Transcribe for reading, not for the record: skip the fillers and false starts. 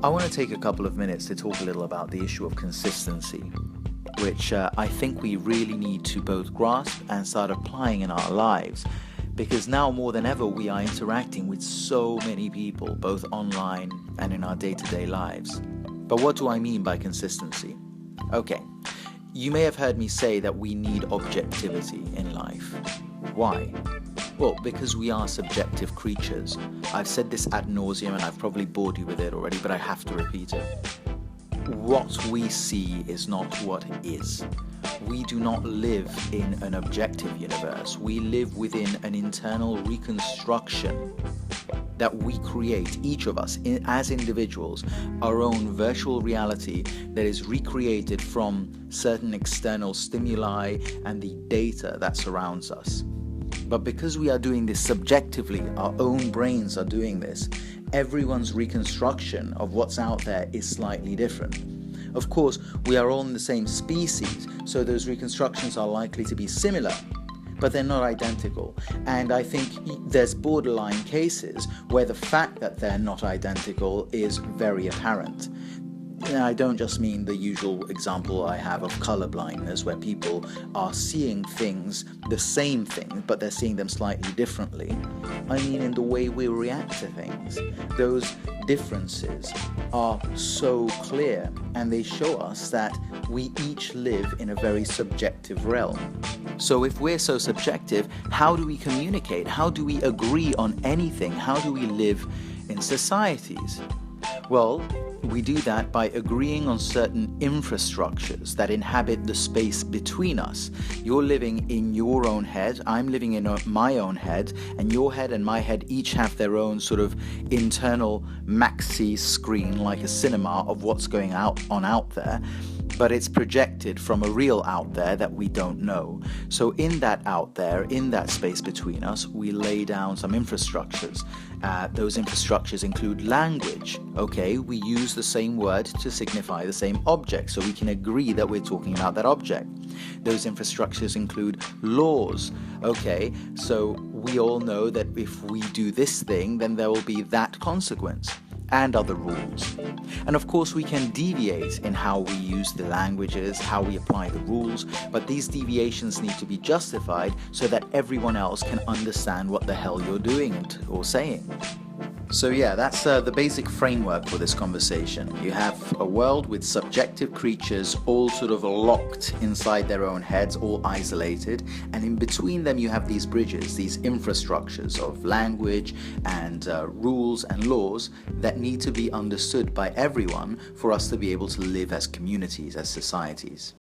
I want to take a couple of minutes to talk a little about the issue of consistency, which I think we really need to both grasp and start applying in our lives, because now more than ever we are interacting with so many people, both online and in our day-to-day lives. But what do I mean by consistency? Okay, you may have heard me say that we need objectivity in life. Why? Well, because we are subjective creatures. I've said this ad nauseum and I've probably bored you with it already, but I have to repeat it. What we see is not what is. We do not live in an objective universe. We live within an internal reconstruction that we create, each of us, as individuals, our own virtual reality that is recreated from certain external stimuli and the data that surrounds us. But because we are doing this subjectively, our own brains are doing this, everyone's reconstruction of what's out there is slightly different. Of course, we are all in the same species, so those reconstructions are likely to be similar, but they're not identical. And I think there's borderline cases where the fact that they're not identical is very apparent. And I don't just mean the usual example I have of color blindness, where people are seeing things, the same thing, but they're seeing them slightly differently. I mean in the way we react to things. Those differences are so clear, and they show us that we each live in a very subjective realm. So if we're so subjective, how do we communicate? How do we agree on anything? How do we live in societies? Well, we do that by agreeing on certain infrastructures that inhabit the space between us. You're living in your own head, I'm living in my own head, and your head and my head each have their own sort of internal maxi screen, like a cinema, of what's going on out there. But it's projected from a real out there that we don't know. So in that out there, in that space between us, we lay down some infrastructures. Those infrastructures include language. Okay, we use the same word to signify the same object, so we can agree that we're talking about that object. Those infrastructures include laws. Okay, so we all know that if we do this thing, then there will be that consequence, and other rules. And of course we can deviate in how we use the languages, how we apply the rules, but these deviations need to be justified so that everyone else can understand what the hell you're doing or saying. So yeah, that's the basic framework for this conversation. You have a world with subjective creatures all sort of locked inside their own heads, all isolated, and in between them you have these bridges, these infrastructures of language and rules and laws that need to be understood by everyone for us to be able to live as communities, as societies.